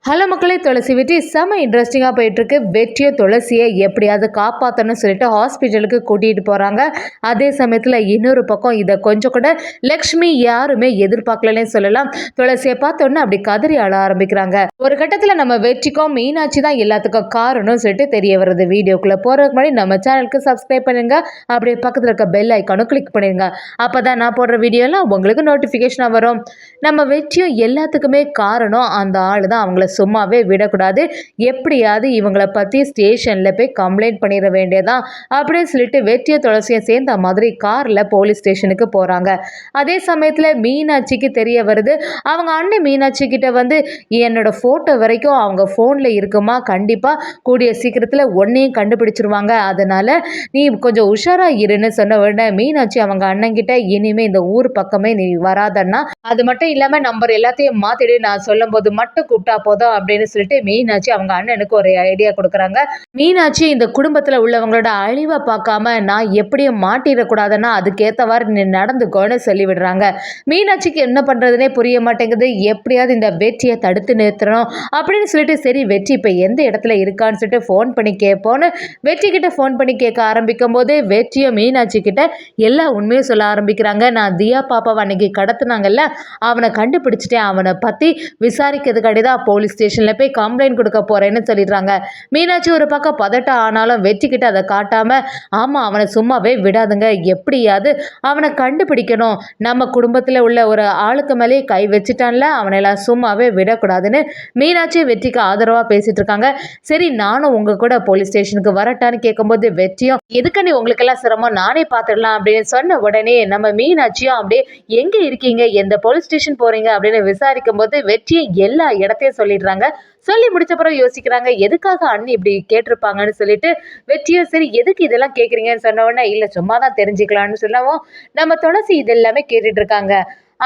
Hello மக்களே, துளசி வெற்றி செம்ம இன்ட்ரெஸ்டிங்காக போயிட்டுருக்கு. வெற்றியை துளசியை எப்படியாவது காப்பாற்றணும்னு சொல்லிட்டு ஹாஸ்பிட்டலுக்கு கூட்டிகிட்டு போகிறாங்க. அதே சமயத்தில் இன்னொரு பக்கம் இதை கொஞ்சம் கூட லக்ஷ்மி யாருமே எதிர்பார்க்கலன்னே சொல்லலாம். துளசியை பார்த்தோன்னே அப்படி கதறி அழ ஆரம்பிக்கிறாங்க. ஒரு கட்டத்தில் நம்ம வெற்றிக்கும் மீனாட்சி தான் எல்லாத்துக்கும் காரணம்னு சொல்லிட்டு தெரிய வருது. வீடியோக்குள்ளே போகிறதுக்கு முன்னாடி நம்ம சேனலுக்கு சப்ஸ்கிரைப் பண்ணுங்க, அப்படியே பக்கத்தில் இருக்க பெல் ஐக்கானும் கிளிக் பண்ணிடுங்க. அப்போ தான் நான் போடுற வீடியோலாம் உங்களுக்கு நோட்டிஃபிகேஷனாக வரும். நம்ம வெற்றியும் எல்லாத்துக்குமே காரணம் அந்த ஆள் தான். அவங்கள சும்மாவே விடக்கூடாது, எப்படியாவது இவங்களை பற்றி ஸ்டேஷனில் போய் கம்ப்ளைண்ட் பண்ணிட வேண்டியதான் அப்படின்னு சொல்லிட்டு வெற்றியை துளசியை சேர்ந்த மாதிரி காரில் போலீஸ் ஸ்டேஷனுக்கு போகிறாங்க. அதே சமயத்தில் மீனாட்சிக்கு தெரிய வருது. அவங்க அண்ணன் மீனாட்சி கிட்ட வந்து என்னோட ஃபோட்டோ வரைக்கும் அவங்க ஃபோனில் இருக்குமா, கண்டிப்பாக கூடிய சீக்கிரத்தில் ஒன்றையும் கண்டுபிடிச்சிருவாங்க, அதனால் நீ கொஞ்சம் உஷாராக இருன்னு சொன்ன உடனே மீனாட்சி அவங்க அண்ணங்கிட்ட இனிமேல் இந்த ஊர் பக்கமே நீ வராதன்னா, அது மட்டும் இல்லாமல் நம்பர் எல்லாத்தையும் மாற்றிடு, நான் சொல்லும் போது மட்டும் கூப்பிட்டா போதும் அப்படின்னு சொல்லிட்டு மீனாட்சி அவங்க அண்ணனுக்கு ஒரு ஐடியா கொடுக்குறாங்க. மீனாட்சி இந்த குடும்பத்தில் உள்ளவங்களோட அழிவை பார்க்காம நான் எப்படியும் மாட்டிடக்கூடாதுன்னா அதுக்கேற்றவாறு நீ நடந்துக்கோன்னு சொல்லி விடுறாங்க. மீனாட்சிக்கு என்ன பண்ணுறதுனே புரிய மாட்டேங்குது. எப்படியாவது இந்த வெற்றியை தடுத்து நிறுத்தணும் அப்படின்னு சொல்லிட்டு சரி வெற்றி இப்போ எந்த இடத்துல இருக்கான்னு சொல்லிட்டு ஃபோன் பண்ணி கேட்போன்னு வெற்றி கிட்ட ஃபோன் பண்ணி கேட்க ஆரம்பிக்கும் போது வெற்றியும் மீனாட்சி கிட்ட எல்லா உண்மையும் சொல்ல ஆரம்பிக்கிறாங்க. நான் தியா பாப்பாவை அன்னைக்கு கடத்தினாங்கல்ல, அவனை கண்டுபிடிச்சிட்டேன், அவனை பற்றி விசாரிக்கிறதுக்காடி தான் போலீஸ் ஸ்டேஷனில் போய் கம்ப்ளைண்ட் கொடுக்க போகிறேன்னு சொல்லிடுறாங்க. மீனாட்சி ஒரு பக்கம் பதட்டம் ஆனாலும் வெற்றிக்கிட்ட அதை காட்டாமல், ஆமாம் அவனை சும்மாவே விடாதுங்க, எப்படியாவது அவனை கண்டுபிடிக்கணும், நம்ம குடும்பத்தில் உள்ள ஒரு ஆளுக்கு மேலேயே கை வச்சுட்டான்ல, அவனெல்லாம் சும்மாவே விடக்கூடாதுன்னு மீனாட்சி வெற்றிக்கு ஆதரவாக பேசிகிட்டு இருக்காங்க. சரி நானும் உங்கள் கூட போலீஸ் ஸ்டேஷனுக்கு வரட்டான்னு கேட்கும்போது வெற்றியும் எதுக்கு நீ உங்களுக்கெல்லாம் சிரமம், நானே பார்த்துடலாம் அப்படின்னு சொன்ன உடனே நம்ம மீனாட்சியும் அப்படியே எங்கே இருக்கீங்க, எந்த போலீஸ் ஸ்டேஷன் போகிறீங்க அப்படின்னு விசாரிக்கும் போது வெற்றியும் எல்லா இடத்தையும் சொல்லிடுறாங்க. சொல்லி முடிச்ச பிறகு யோசிக்கிறாங்க எதுக்காக அண்ணி இப்படி கேட்டிருப்பாங்கன்னு சொல்லிட்டு வெற்றியும் சரி எதுக்கு இதெல்லாம் கேட்குறீங்கன்னு சொன்ன உடனே இல்லை சும்மா தான் தெரிஞ்சுக்கலான்னு சொல்லவும் நம்ம துளசி இது எல்லாமே கேட்டுட்டு இருக்காங்க.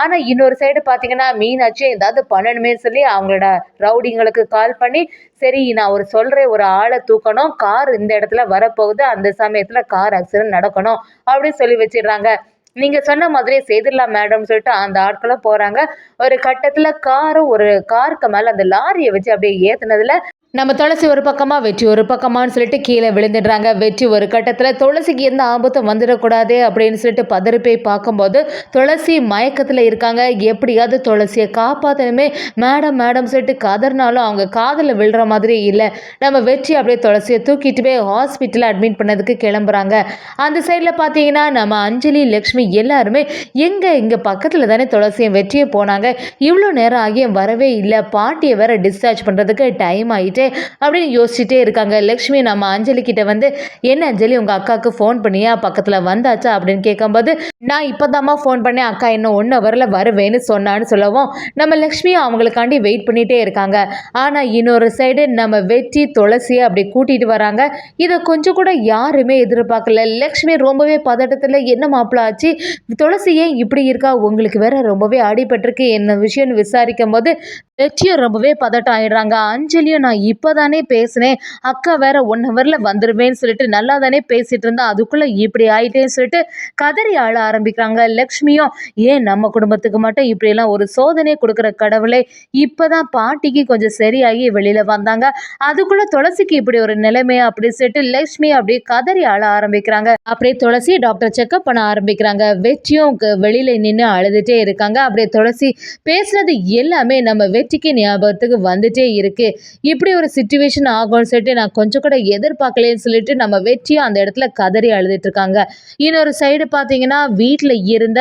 ஆனால் இன்னொரு சைடு பார்த்தீங்கன்னா மீனாட்சி ஏதாவது பண்ணணுமே சொல்லி அவங்களோட ரவுடிங்களுக்கு கால் பண்ணி சரி நான் சொல்கிறேன், ஒரு ஆளை தூக்கணும், கார் இந்த இடத்துல வரப்போகுது, அந்த சமயத்தில் கார் ஆக்சிடென்ட் நடக்கணும் அப்படின்னு சொல்லி வச்சிடுறாங்க. நீங்கள் சொன்ன மாதிரியே செய்திடலாம் மேடம் சொல்லிட்டு அந்த ஆட்களும் போகிறாங்க. ஒரு கட்டத்தில் ஒரு காருக்கு மேலே அந்த லாரியை வச்சு அப்படியே ஏற்றுனதில் நம்ம துளசி ஒரு பக்கமாக வெற்றி ஒரு பக்கமானு சொல்லிட்டு கீழே விழுந்துடுறாங்க. வெற்றி ஒரு கட்டத்தில் துளசிக்கு எந்த ஆபத்தும் வந்துடக்கூடாது அப்படின்னு சொல்லிட்டு பதறி போய் பார்க்கும்போது துளசி மயக்கத்தில் இருக்காங்க. எப்படியாவது துளசியை காப்பாற்றணுமே மேடம் மேடம் சொல்லிட்டு கதறினாலும் அவங்க காதில் விழுற மாதிரி இல்லை. நம்ம வெற்றி அப்படியே துளசியை தூக்கிட்டு போய் ஹாஸ்பிட்டலில் அட்மிட் பண்ணதுக்கு கிளம்புறாங்க. அந்த சைடில் பார்த்தீங்கன்னா நம்ம அஞ்சலி லக்ஷ்மி எல்லாருமே இங்கே பக்கத்தில் தானே துளசியை வெற்றியை போனாங்க, இவ்வளோ நேரம் ஆகியும் வரவே இல்லை, பாட்டியை வேற டிஸ்சார்ஜ் பண்ணுறதுக்கு டைம் ஆகிட்டு அப்படின்னு யோசிச்சுட்டே இருக்காங்க. லக்ஷ்மி நம்ம அஞ்சலி கிட்ட வந்து என்ன அஞ்சலி உங்க அக்காவுக்கு ஃபோன் பண்ணியா, பக்கத்துல வந்தாச்சா அப்படின்னு கேட்கும்போது நான் இப்போதாம்மா ஃபோன் பண்ணேன், அக்கா இன்னும் 1 ஹவர்ல வருவேன்னு சொன்னான்னு சொல்லவும் நம்ம லக்ஷ்மி அவங்களுக்காண்டி வெயிட் பண்ணிட்டே இருக்காங்க. ஆனா இன்னொரு சைடு நம்ம வெற்றி துளசியை அப்படி கூட்டிட்டு வராங்க. இதை கொஞ்சம் கூட யாருமே எதிர்பார்க்கல. லக்ஷ்மி ரொம்பவே பதட்டத்தில் என்ன மாப்பிள்ள ஆச்சு, துளசி ஏன் இப்படி இருக்கா, உங்களுக்கு வேற ரொம்பவே அடிபட்டிருக்கு என்ன விஷயம்னு விசாரிக்கும் போது வெற்றியும் ரொம்பவே பதட்டம் ஆயிடுறாங்க. அஞ்சலியும் நான் இப்போ தானே பேசினேன், அக்கா வேற 1 ஹவரில் வந்துடுவேன்னு சொல்லிட்டு நல்லா தானே பேசிகிட்டு இருந்தா, அதுக்குள்ளே இப்படி ஆயிட்டேன்னு சொல்லிட்டு கதறி ஆள ஆரம்பிக்கிறாங்க. லக்ஷ்மியும் ஏன் நம்ம குடும்பத்துக்கு மட்டும் இப்படியெல்லாம் ஒரு சோதனை கொடுக்குற கடவுளே, இப்போ தான் பாட்டிக்கு கொஞ்சம் சரியாகி வெளியில் வந்தாங்க, அதுக்குள்ளே துளசிக்கு இப்படி ஒரு நிலைமையா அப்படி சொல்லிட்டு லக்ஷ்மி அப்படியே கதறி ஆள ஆரம்பிக்கிறாங்க. அப்படியே துளசி டாக்டர் செக்அப் பண்ண ஆரம்பிக்கிறாங்க. வெற்றியும் வெளியில் நின்று அழுதுகிட்டே இருக்காங்க. அப்படியே துளசி பேசுனது எல்லாமே நம்ம வெற்றிக்கு ஞாபகத்துக்கு வந்துட்டே இருக்கு. இப்படி ஒரு சிச்சுவேஷன் ஆகும்னு சொல்லிட்டு நான் கொஞ்சம் கூட எதிர்பார்க்கலன்னு சொல்லிட்டு நம்ம வெற்றியும் அந்த இடத்துல கதறி அழுதுட்டு இருக்காங்க. இன்னொரு சைடு பார்த்தீங்கன்னா வீட்டில் இருந்த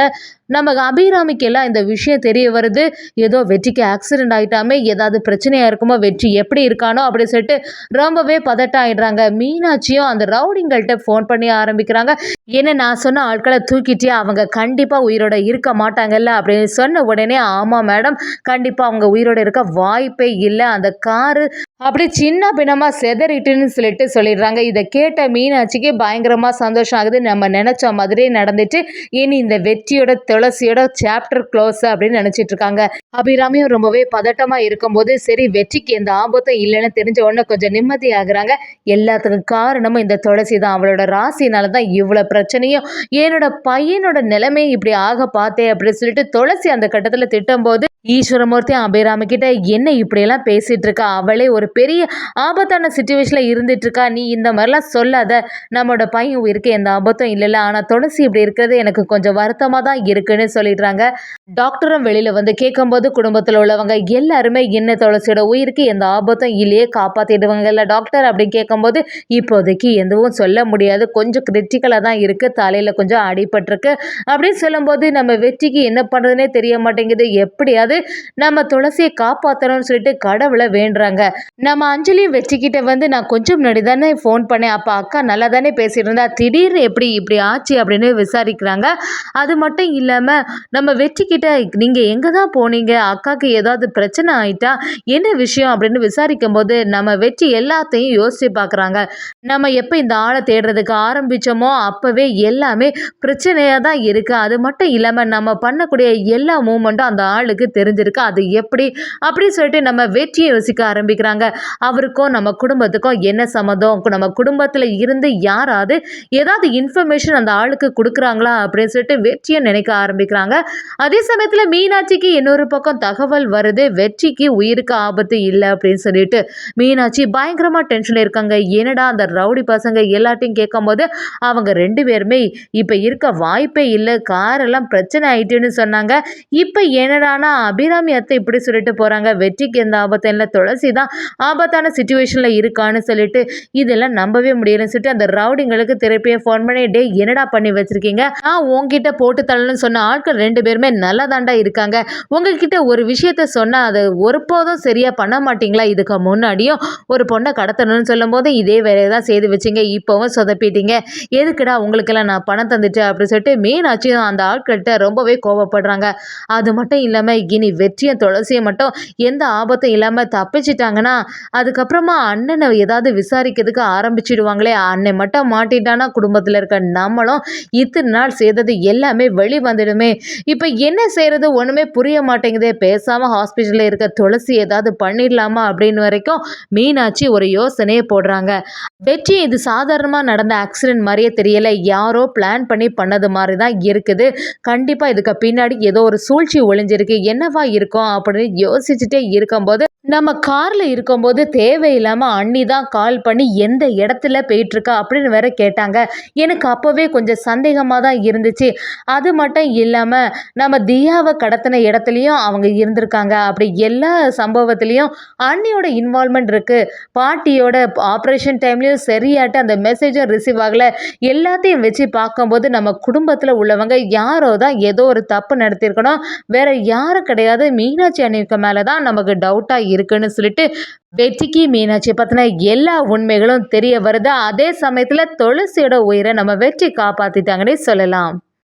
நம்ம அபிராமிக்கு எல்லாம் இந்த விஷயம் தெரிய வருது. ஏதோ வெற்றிக்கு ஆக்சிடென்ட் ஆகிட்டாமே, ஏதாவது பிரச்சனையாக இருக்குமோ, வெற்றி எப்படி இருக்கானோ அப்படின்னு சொல்லிட்டு ரொம்பவே பதட்டம் ஆகிடுறாங்க. மீனாட்சியும் அந்த ரவுடிங்கள்கிட்ட ஃபோன் பண்ணி ஆரம்பிக்கிறாங்க. ஏன்னா நான் சொன்ன ஆட்களை தூக்கிட்டே அவங்க கண்டிப்பாக உயிரோட இருக்க மாட்டாங்கல்ல அப்படின்னு சொன்ன உடனே ஆமாம் மேடம், கண்டிப்பாக அவங்க உயிரோட இருக்க வாய்ப்பே இல்லை, அந்த காரு அப்படி சின்ன பின்னமாக செதறிட்டுன்னு சொல்லிட்டு சொல்லிடுறாங்க. இதை கேட்ட மீனாட்சிக்கு பயங்கரமாக சந்தோஷம் ஆகுது. நம்ம நினச்ச மாதிரியே நடந்துட்டு இனி இந்த வெற்றியோட துளசியோட சாப்டர் க்ளோஸ் அப்படின்னு நினைச்சிட்டு இருக்காங்க. அபிராமியும் ரொம்பவே பதட்டமா இருக்கும்போது சரி வெற்றிக்கு எந்த ஆபத்தும் இல்லைன்னு தெரிஞ்ச உடனே கொஞ்சம் நிம்மதியாகிறாங்க. எல்லாத்துக்கும் காரணமும் இந்த துளசி தான். அவளோட ராசினால தான் இவ்வளவு பிரச்சனையும் என்னோட பையனோட நிலைமையை இப்படி ஆக பார்த்தே அப்படின்னு சொல்லிட்டு துளசி அந்த கட்டத்துல திட்டும்போது ஈஸ்வரமூர்த்தி அபிராமி கிட்ட என்ன இப்படியெல்லாம் பேசிட்டு இருக்கா, அவளே ஒரு பெரிய ஆபத்தான சுச்சுவேஷன்ல இருந்துட்டு இருக்கா, நீ இந்த மாதிரிலாம் சொல்லாத, நம்மளோட பையன் உயிருக்கு எந்த ஆபத்தும் இல்லைல்ல, ஆனா துளசி இப்படி இருக்கிறது எனக்கு கொஞ்சம் வருத்தமா தான் இருக்குன்னு சொல்லிடுறாங்க. டாக்டரும் வெளியில வந்து கேட்கும்போது குடும்பத்தில் உள்ளவங்க எல்லாருமே என்ன துளசியோட உயிருக்கு எந்த ஆபத்தும் இல்லையே, காப்பாத்திடுவாங்கல்ல டாக்டர் அப்படின்னு கேட்கும்போது இப்போதைக்கு எதுவும் சொல்ல முடியாது, கொஞ்சம் கிரிட்டிக்கலா தான் இருக்கு, தலையில கொஞ்சம் அடிபட்டிருக்கு அப்படின்னு சொல்லும்போது நம்ம வெற்றிக்கு என்ன பண்றதுன்னே தெரிய மாட்டேங்குது. எப்படியாவது நம்ம துளசியை காப்பாற்றணும்னு சொல்லிட்டு கடவுளை வேண்டுறாங்க. நம்ம அஞ்சலி வெற்றிக்கிட்ட வந்து நான் கொஞ்சம் முன்னாடி தானே ஃபோன் பண்ணேன், அப்போ அக்கா நல்லா தானே பேசிட்டு இருந்தா, திடீர்னு எப்படி இப்படி ஆச்சு அப்படின்னு விசாரிக்கிறாங்க. அது மட்டும் இல்லாமல் நம்ம வெற்றிக்கிட்ட நீங்கள் எங்கே தான் போனீங்க, அக்காவுக்கு ஏதாவது பிரச்சனை ஆயிட்டா, என்ன விஷயம் அப்படின்னு விசாரிக்கும் போது நம்ம வெற்றி எல்லாத்தையும் யோசிச்சு பார்க்குறாங்க. நம்ம எப்போ இந்த ஆளை தேடுறதுக்கு ஆரம்பித்தோமோ அப்போவே எல்லாமே பிரச்சனையாக தான் இருக்குது. அது மட்டும் இல்லாமல் நம்ம பண்ணக்கூடிய எல்லா மூமெண்ட்டும் அந்த ஆளுக்கு தெரிஞ்சிருக்கு, அது எப்படி அப்படின்னு சொல்லிட்டு நம்ம வெற்றியை யோசிக்க ஆரம்பிக்கிறாங்க. அவருக்கும் நம்ம குடும்பத்துக்கும் என்ன சம்மதம், நம்ம குடும்பத்தில் இருந்து யாராவது ஏதாவது இன்ஃபர்மேஷன் அந்த ஆளுக்கு கொடுக்குறாங்களா அப்படின்னு சொல்லிட்டு வெற்றியை நினைக்க ஆரம்பிக்கிறாங்க. அதே சமயத்தில் மீனாட்சிக்கு இன்னொரு பக்கம் தகவல் வருது, வெற்றிக்கு உயிருக்கு ஆபத்து இல்லை அப்படின்னு சொல்லிட்டு. மீனாட்சி பயங்கரமாக டென்ஷன் இருக்காங்க. என்னடா அந்த ரவுடி பசங்க எல்லாத்தையும் கேட்கும்போது அவங்க 2 பேருமே இப்போ இருக்க வாய்ப்பே இல்லை, காரெல்லாம் பிரச்சனை ஆயிட்டுன்னு சொன்னாங்க. இப்போ என்னடானா அபிராமி அத்தை இப்படி சொல்லிட்டு போகிறாங்க, வெற்றிக்கு எந்த ஆபத்தும் இல்லை, துளசி தான் ஆபத்தான சுச்சுவேஷனில் இருக்கான்னு சொல்லிட்டு இதெல்லாம் நம்பவே முடியலன்னு சொல்லிட்டு அந்த ரவுடிங்களுக்கு திருப்பியும் ஃபோன் பண்ணி டே என்னடா பண்ணி வச்சுருக்கீங்க, நான் உங்ககிட்ட போட்டு தள்ளணும்னு சொன்ன ஆட்கள் 2 பேருமே நல்லா தாண்டா இருக்காங்க, உங்ககிட்ட ஒரு விஷயத்த சொன்னால் அதை ஒருபோதும் சரியாக பண்ண மாட்டிங்களா, இதுக்கு முன்னாடியும் ஒரு பொண்ணை கடத்தணும்னு சொல்லும் போது இதே வேலையை தான் செய்து வச்சிங்க, இப்போவும் சொதப்பிட்டீங்க, எதுக்குடா உங்களுக்கெல்லாம் நான் பணம் தந்துட்டேன் அப்படின்னு சொல்லிட்டு மீனாட்சியும் அந்த ஆட்கள்கிட்ட ரொம்பவே கோவப்படுறாங்க. அது மட்டும் இல்லாமல் இனி வெற்றியும் துளசியும் மட்டும் எந்த ஆபத்தும் இல்லாமல் தப்பிச்சிட்டாங்கன்னா அதுக்கப்புறமா அண்ணனை ஏதாவது விசாரிக்கிறதுக்கு ஆரம்பிச்சிடுவாங்களே, அண்ணன் மட்டும் மாட்டிட்டானா குடும்பத்தில் இருக்க நம்மளும் இத்தனை நாள் செய்தது எல்லாமே வெளி வந்துடுமே, இப்போ என்ன செய்கிறது ஒன்றுமே புரிய மாட்டேங்குதே, பேசாமல் ஹாஸ்பிட்டலில் இருக்க துளசி ஏதாவது பண்ணிடலாமா அப்படின்னு வரைக்கும் மீனாட்சி ஒரு யோசனையை போடுறாங்க. வெற்றி இது சாதாரணமாக நடந்த ஆக்சிடென்ட் மாதிரியே தெரியலை, யாரோ பிளான் பண்ணி பண்ணது மாதிரி தான் இருக்குது, கண்டிப்பாக இதுக்கு பின்னாடி ஏதோ ஒரு சூழ்ச்சி ஒளிஞ்சிருக்கு, என்னவா இருக்கும் அப்படின்னு யோசிச்சுட்டே இருக்கும்போது நம்ம காரில் இருக்கும்போது தேவையில்லாமல் அண்ணி தான் கால் பண்ணி எந்த இடத்துல போயிட்டுருக்கா அப்படின்னு வேற கேட்டாங்க. எனக்கு அப்போவே கொஞ்சம் சந்தேகமாக தான் இருந்துச்சு. அது மட்டும் இல்லாமல் நம்ம தியாவை கடத்தின இடத்துலையும் அவங்க இருந்திருக்காங்க, அப்படி எல்லா சம்பவத்துலேயும் அண்ணியோட இன்வால்மெண்ட் இருக்குது, பாட்டியோட ஆப்ரேஷன் டைம்லேயும் சரியாட்டு அந்த மெசேஜும் ரிசீவ் ஆகலை, எல்லாத்தையும் வச்சு பார்க்கும்போது நம்ம குடும்பத்தில் உள்ளவங்க யாரோ தான் ஏதோ ஒரு தப்பு நடத்தியிருக்கணும், வேற யாரும் கிடையாது, மீனாட்சி அண்ணிக்கு மேலே தான் நமக்கு டவுட்டாக இருக்குன்னு சொல்லிட்டு வெற்றிக்கு மீனாட்சி பற்றின எல்லா உண்மைகளும் தெரிய வருது. அதே சமயத்தில் துளசியோட உயிரை நம்ம வெற்றி காப்பாற்றிட்டாங்கன்னே சொல்லலாம்.